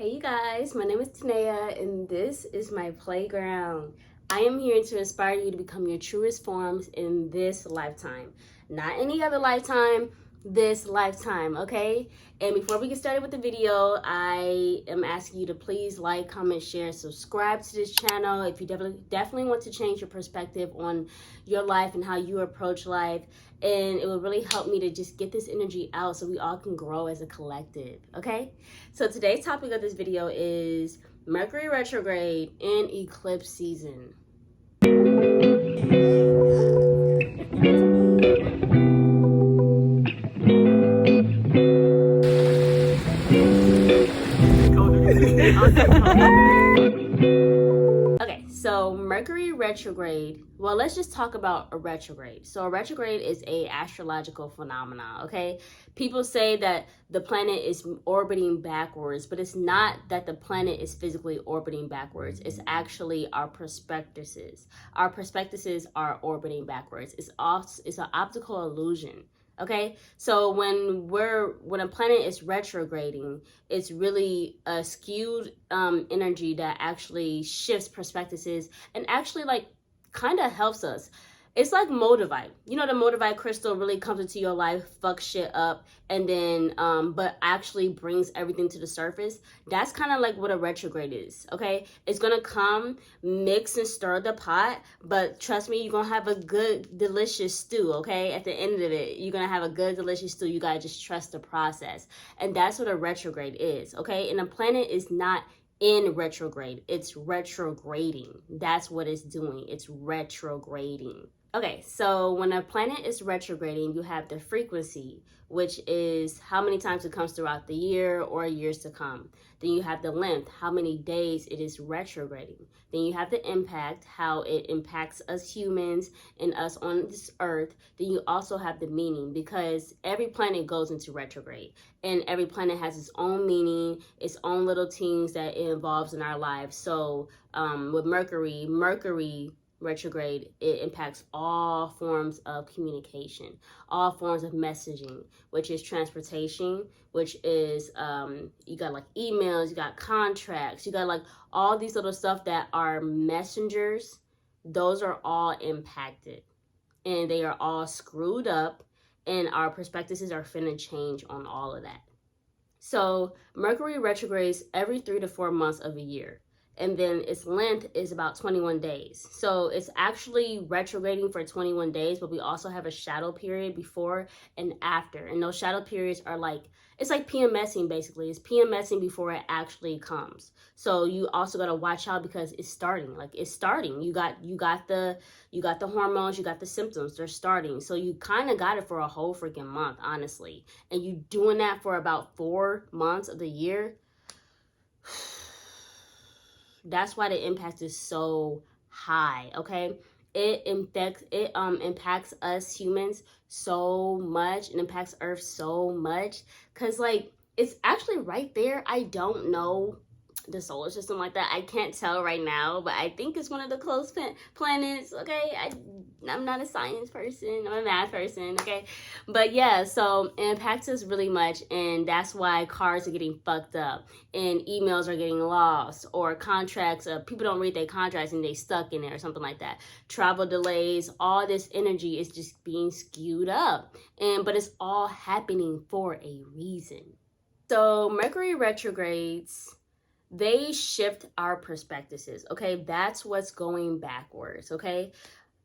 Hey you guys, my name is Tanea and this is my playground. I am here to inspire you to become your truest forms in this lifetime. Not any other lifetime, this lifetime, okay? And before we get started with the video, I am asking you to please like, comment, share, subscribe to this channel if you definitely want to change your perspective on your life and how you approach life. And it will really help me to just get this energy out so we all can grow as a collective, okay? So today's topic of this video is Mercury retrograde and eclipse season. Okay, so Mercury retrograde, well, let's just talk about a retrograde. So a retrograde is a astrological phenomenon, okay? People say that the planet is orbiting backwards, but it's not that the planet is physically orbiting backwards. It's actually our perspectives. Our perspectives are orbiting backwards. It's an optical illusion. Okay, so when a planet is retrograding, it's really a skewed energy that actually shifts perspectives and actually like kind of helps us. It's like Moldavite. You know, the Moldavite crystal really comes into your life, fucks shit up, and then but actually brings everything to the surface. That's kind of like what a retrograde is, okay? It's gonna come, mix and stir the pot, but trust me, you're gonna have a good, delicious stew, okay? At the end of it, you're gonna have a good, delicious stew. You gotta just trust the process. And that's what a retrograde is, okay? And a planet is not in retrograde, it's retrograding. That's what it's doing. It's retrograding. Okay, so when a planet is retrograding, you have the frequency, which is how many times it comes throughout the year or years to come. Then you have the length, how many days it is retrograding. Then you have the impact, how it impacts us humans and us on this earth. Then you also have the meaning, because every planet goes into retrograde and every planet has its own meaning, its own little things that it involves in our lives. So with Mercury retrograde, it impacts all forms of communication, all forms of messaging, which is transportation, which is you got like emails, you got contracts, you got like all these little stuff that are messengers. Those are all impacted and they are all screwed up, and our perspectives are finna change on all of that. So Mercury retrogrades every 3 to 4 months of a year. And then its length is about 21 days. So it's actually retrograding for 21 days, but we also have a shadow period before and after. And those shadow periods are like, it's like PMSing basically. It's PMSing before it actually comes. So you also got to watch out because it's starting. Like it's starting. You got the hormones, you got the symptoms, they're starting. So you kind of got it for a whole freaking month, honestly. And you doing that for about 4 months of the year. That's why the impact is so high, okay? It impacts us humans so much. It impacts Earth so much because, like, it's actually right there. I don't know the solar system like that. I can't tell right now, but I think it's one of the close planets, okay? I'm not a science person. I'm a math person, okay? But yeah, so it impacts us really much, and that's why cars are getting fucked up and emails are getting lost, or contracts, people don't read their contracts and they stuck in there or something like that. Travel delays, all this energy is just being skewed up, but it's all happening for a reason. So Mercury retrogrades, they shift our perspectives, okay? That's what's going backwards, okay?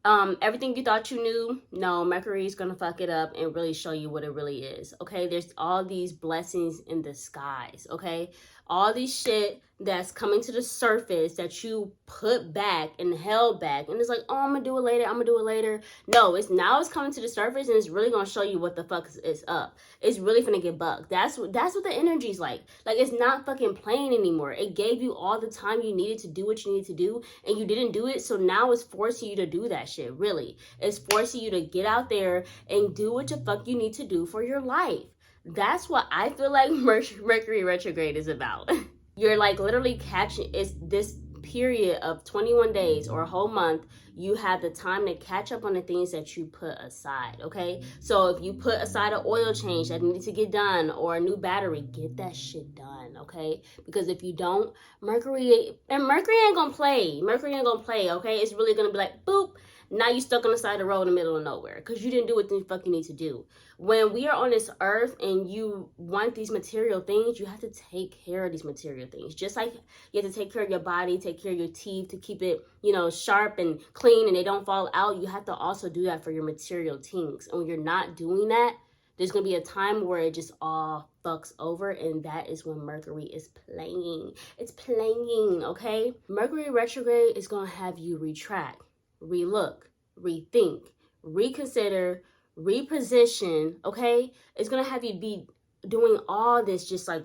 Everything you thought you knew, no, Mercury is gonna fuck it up and really show you what it really is, okay? There's all these blessings in disguise, okay? All these shit that's coming to the surface that you put back and held back, and it's like, oh, I'm gonna do it later. No, it's coming to the surface, and it's really gonna show you what the fuck is up. It's really gonna get bugged. That's what the energy's like. Like, it's not fucking playing anymore. It gave you all the time you needed to do what you needed to do, and you didn't do it, so now it's forcing you to do that shit, really. It's forcing you to get out there and do what the fuck you need to do for your life. That's what I feel like Mercury retrograde is about. You're like literally catching, it's this period of 21 days or a whole month, you have the time to catch up on the things that you put aside, okay? So if you put aside an oil change that needs to get done or a new battery, get that shit done, okay? Because if you don't, Mercury ain't gonna play. Mercury ain't gonna play, okay? It's really gonna be like, boop, now you stuck on the side of the road in the middle of nowhere because you didn't do what the fuck you need to do. When we are on this earth and you want these material things, you have to take care of these material things. Just like you have to take care of your body, take care of your teeth to keep it, sharp and clean and they don't fall out. You have to also do that for your material things. And when you're not doing that, there's going to be a time where it just all fucks over, and that is when Mercury is playing. It's playing, okay? Mercury retrograde is going to have you retract, relook, rethink, reconsider, reposition, okay? It's going to have you be doing all this just like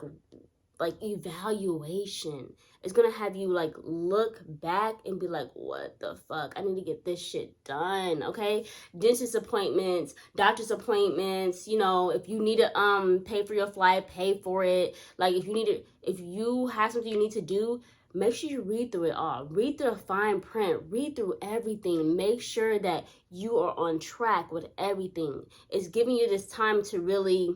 evaluation. It's gonna have you like look back and be like, what the fuck? I need to get this shit done, okay? Dentist appointments, doctor's appointments, if you need to pay for your flight, pay for it. Like if you have something you need to do, make sure you read through it all. Read through the fine print. Read through everything. Make sure that you are on track with everything. It's giving you this time to really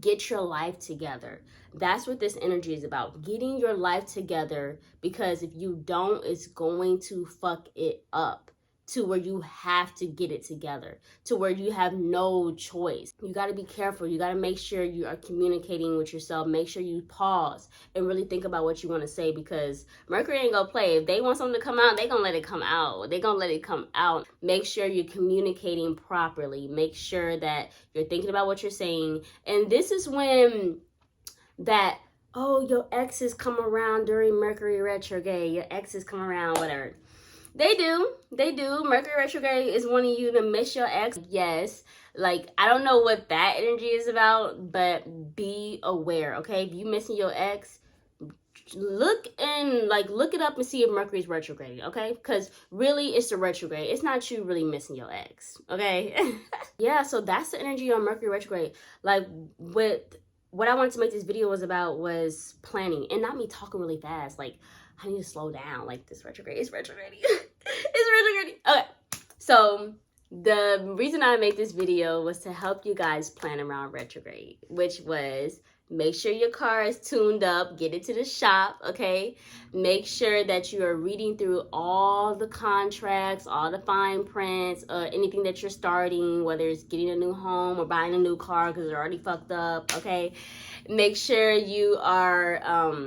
get your life together. That's what this energy is about, getting your life together, because if you don't, it's going to fuck it up to where you have to get it together, to where you have no choice. You got to be careful. You got to make sure you are communicating with yourself. Make sure you pause and really think about what you want to say, because Mercury ain't gonna play. If they want something to come out, they gonna let it come out. They gonna let it come out. Make sure you're communicating properly. Make sure that you're thinking about what you're saying. And this is when that, oh, your exes come around during Mercury retrograde. Your exes come around, whatever. They do. Mercury retrograde is wanting you to miss your ex. Yes. Like, I don't know what that energy is about, but be aware, okay? If you missing your ex, look it up and see if Mercury's retrograde, okay? Because really, it's the retrograde. It's not you really missing your ex, okay? Yeah, so that's the energy on Mercury retrograde. Like, what I wanted to make this video was planning, and not me talking really fast. Like, I need to slow down. Like, this retrograde is retrograding. It's retrograding. Okay, so the reason I made this video was to help you guys plan around retrograde, which was make sure your car is tuned up, get it to the shop, okay? Make sure that you are reading through all the contracts, all the fine prints, anything that you're starting, whether it's getting a new home or buying a new car because they're already fucked up, okay? Make sure you are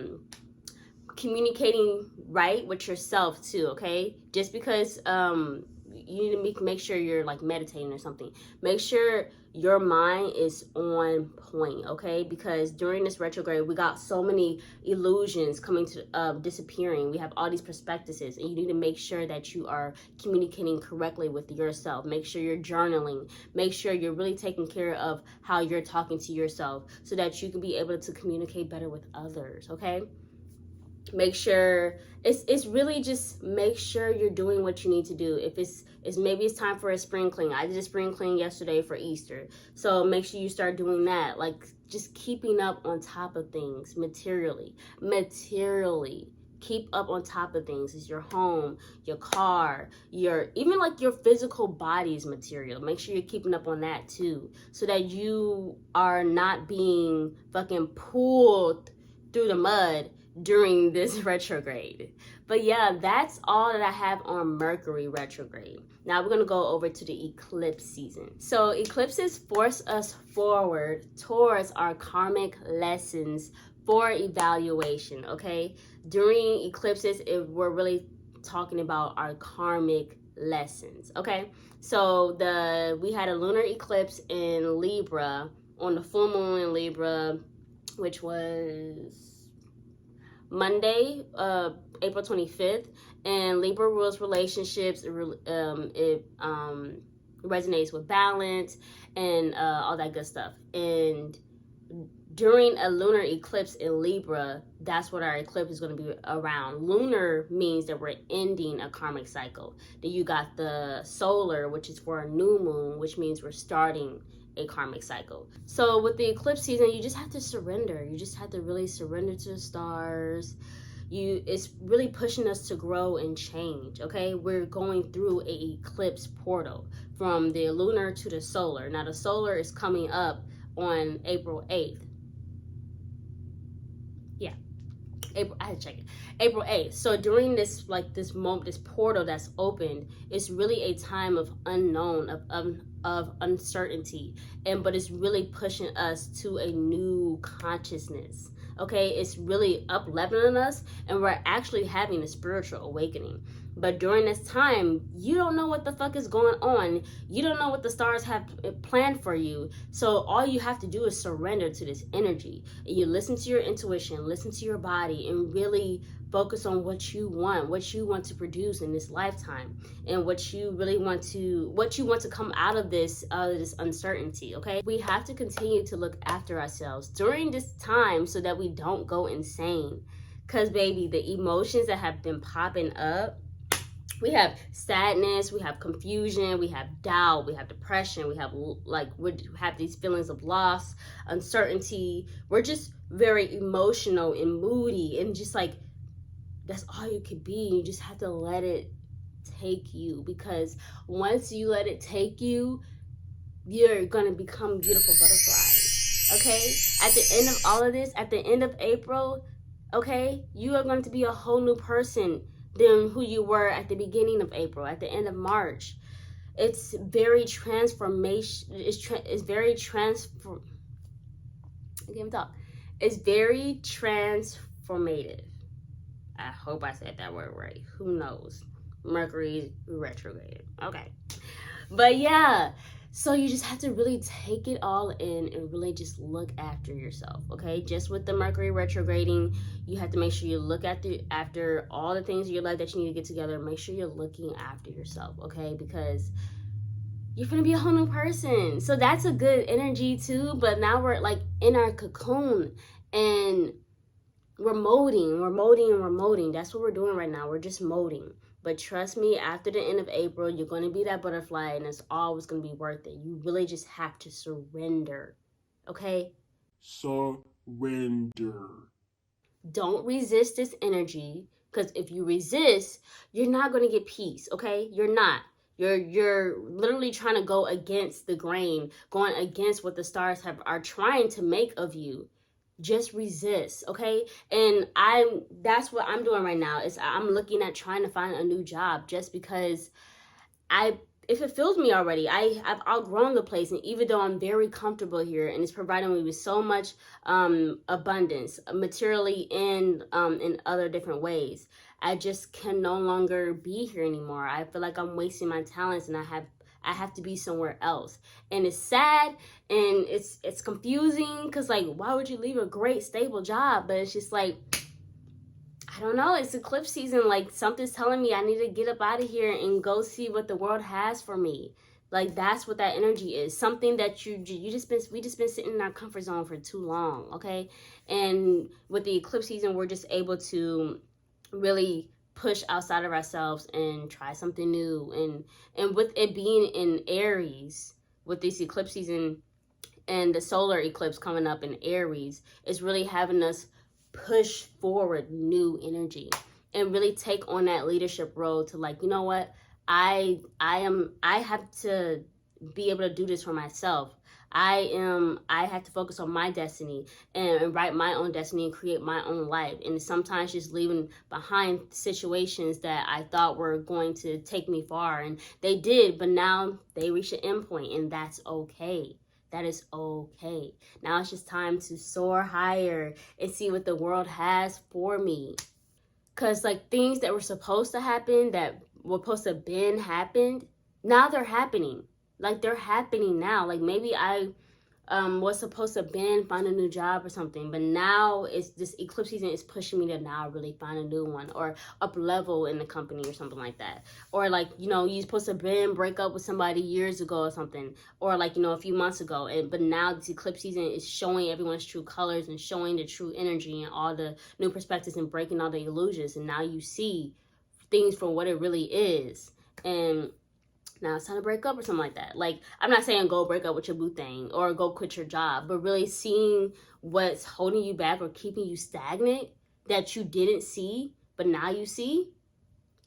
communicating right with yourself too, okay? Just because you need to make sure you're like meditating or something. Make sure your mind is on point, okay? Because during this retrograde, we got so many illusions coming to disappearing. We have all these prospectuses, and you need to make sure that you are communicating correctly with yourself. Make sure you're journaling. Make sure you're really taking care of how you're talking to yourself so that you can be able to communicate better with others, okay? Make sure it's really just make sure you're doing what you need to do. If maybe it's time for a spring clean. I did a spring clean yesterday for Easter, so make sure you start doing that. Like, just keeping up on top of things materially. Keep up on top of things. It's your home, your car, even like your physical body's material. Make sure you're keeping up on that too, so that you are not being fucking pulled through the mud during this retrograde. But yeah, that's all that I have on Mercury retrograde. Now we're going to go over to the eclipse season. So eclipses force us forward towards our karmic lessons for evaluation, okay? During eclipses, we're really talking about our karmic lessons, okay? So we had a lunar eclipse in Libra on the full moon in Libra, which was Monday, April 25th, and Libra rules relationships. It resonates with balance and all that good stuff. And during a lunar eclipse in Libra, that's what our eclipse is going to be around. Lunar means that we're ending a karmic cycle. Then you got the solar, which is for a new moon, which means we're starting a karmic cycle. So with the eclipse season, you just have to surrender. You just have to really surrender to the stars. It's really pushing us to grow and change. Okay, we're going through a eclipse portal from the lunar to the solar. Now the solar is coming up on April 8th. Yeah, April, I had to check it. April 8th. So during this, like, this moment, this portal that's opened, it's really a time of unknown, of uncertainty, but it's really pushing us to a new consciousness. Okay, it's really up leveling us, and we're actually having a spiritual awakening. But during this time, you don't know what the fuck is going on. You don't know what the stars have planned for you. So all you have to do is surrender to this energy. And you listen to your intuition, listen to your body, and really focus on what you want to produce in this lifetime, and what you want to come out of this uncertainty. Okay, we have to continue to look after ourselves during this time so that we don't go insane. Because baby, the emotions that have been popping up, we have sadness, we have confusion, we have doubt, we have depression, we have these feelings of loss, uncertainty. We're just very emotional and moody, and just like, that's all you could be. You just have to let it take you, because once you let it take you, you're gonna become beautiful butterflies. Okay, at the end of all of this, at the end of April, okay, you are going to be a whole new person than who you were at the beginning of April, at the end of March. It's very transformation. It's very transformative. I hope I said that word right. Who knows? Mercury retrograde. Okay. But yeah, so you just have to really take it all in and really just look after yourself, okay? Just with the Mercury retrograding, you have to make sure you look after all the things in your life that you need to get together. Make sure you're looking after yourself, okay? Because you're gonna be a whole new person. So that's a good energy too. But now we're like in our cocoon, and we're molding. That's what we're doing right now. We're just molding. But trust me, after the end of April, you're going to be that butterfly, and it's always going to be worth it. You really just have to surrender. Okay? Surrender. Don't resist this energy, because if you resist, you're not going to get peace. Okay? You're not. You're literally trying to go against the grain, going against what the stars are trying to make of you. Just resist, okay? And that's what I'm doing right now, is I'm looking at trying to find a new job, just because if it fills me already. I've outgrown the place, and even though I'm very comfortable here and it's providing me with so much abundance materially and in other different ways, I just can no longer be here anymore. I feel like I'm wasting my talents, and I have to be somewhere else. And it's sad, and it's confusing, because like, why would you leave a great stable job? But it's just like, I don't know, it's eclipse season. Like, something's telling me I need to get up out of here and go see what the world has for me. Like, that's what that energy is. Something that we just been sitting in our comfort zone for too long, okay? And with the eclipse season, we're just able to really push outside of ourselves and try something new. And with it being in Aries, with this eclipse season and the solar eclipse coming up in Aries, it's really having us push forward new energy and really take on that leadership role to, like, you know what, I have to be able to do this for myself. I have to focus on my destiny and write my own destiny and create my own life. And sometimes just leaving behind situations that I thought were going to take me far, and they did, but now they reach an end point, and that's okay. That is okay. Now it's just time to soar higher and see what the world has for me. Because like, things that were supposed to happen, that were supposed to have been happened, now they're happening. Like, they're happening now. Like, maybe I was supposed to find a new job or something, but now it's this eclipse season is pushing me to now really find a new one, or up level in the company or something like that. Or like, you know, you're supposed to break up with somebody years ago or something, or like, you know, a few months ago, but now this eclipse season is showing everyone's true colors and showing the true energy and all the new perspectives and breaking all the illusions, and now you see things for what it really is. And now it's time to break up or something like that. Like, I'm not saying go break up with your boo thing or go quit your job, but really seeing what's holding you back or keeping you stagnant, that you didn't see, but now you see,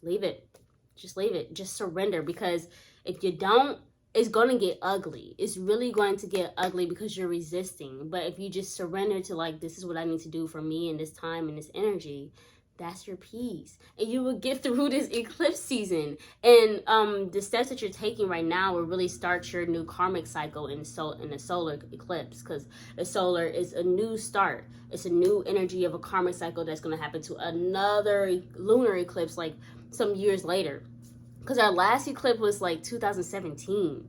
leave it. Just leave it. Just surrender, because if you don't, it's going to get ugly. It's really going to get ugly because you're resisting. But if you just surrender to, like, this is what I need to do for me in this time and this energy, that's your peace. And you will get through this eclipse season. And the steps that you're taking right now will really start your new karmic cycle in the solar eclipse, because the solar is a new start. It's a new energy of a karmic cycle that's going to happen to another lunar eclipse like some years later. Because our last eclipse was like 2017.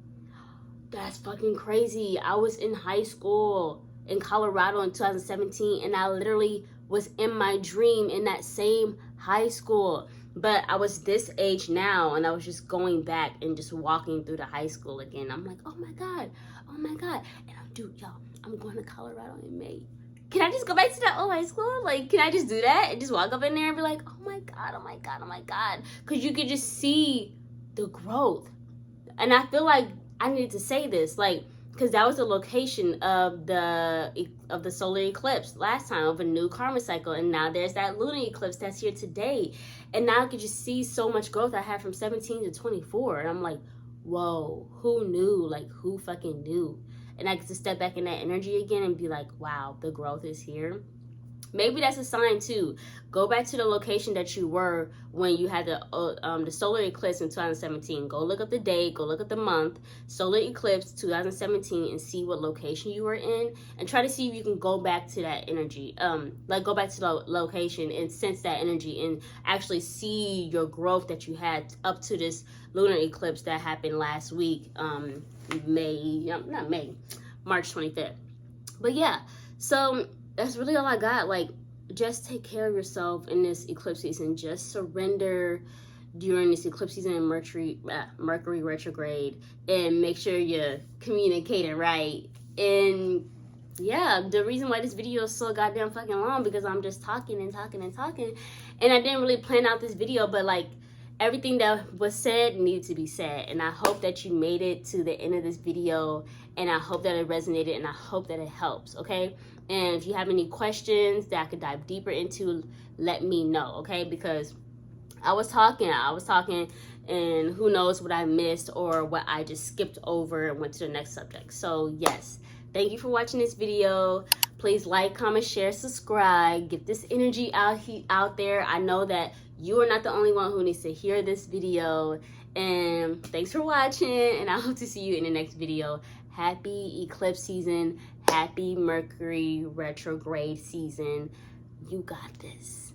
That's fucking crazy. I was in high school in Colorado in 2017, and I literally was in my dream in that same high school. But I was this age now, and I was just going back and just walking through the high school again. I'm like, oh my God. And dude, y'all, I'm going to Colorado in May. Can I just go back to that old high school? Like, can I just do that and just walk up in there and be like, oh my God. Because you could just see the growth. And I feel like I needed to say this, like, because that was the location of the solar eclipse last time, of a new karma cycle. And now there's that lunar eclipse that's here today. And now I could just see so much growth I had from 17 to 24. And I'm like, whoa, who knew? Like, who fucking knew? And I get to step back in that energy again and be like, wow, the growth is here. Maybe that's a sign too. Go back to the location that you were when you had the solar eclipse in 2017. Go look up the date, go look up the month, solar eclipse 2017, and see what location you were in, and try to see if you can go back to that energy. Like, go back to the location and sense that energy and actually see your growth that you had up to this lunar eclipse that happened last week, March 25th. But yeah, so that's really all I got. Like, just take care of yourself in this eclipse season. Just surrender during this eclipse season in Mercury retrograde, and make sure you're communicating right. And yeah, the reason why this video is so goddamn fucking long, because I'm just talking, and I didn't really plan out this video, but like, everything that was said needed to be said. And I hope that you made it to the end of this video, and I hope that it resonated, and I hope that it helps, okay? And if you have any questions that I could dive deeper into, let me know, okay? Because I was talking, and who knows what I missed or what I just skipped over and went to the next subject. So yes, thank you for watching this video. Please like, comment, share, subscribe. Get this energy out there. I know that you are not the only one who needs to hear this video. And thanks for watching, and I hope to see you in the next video. Happy eclipse season. Happy Mercury retrograde season. You got this.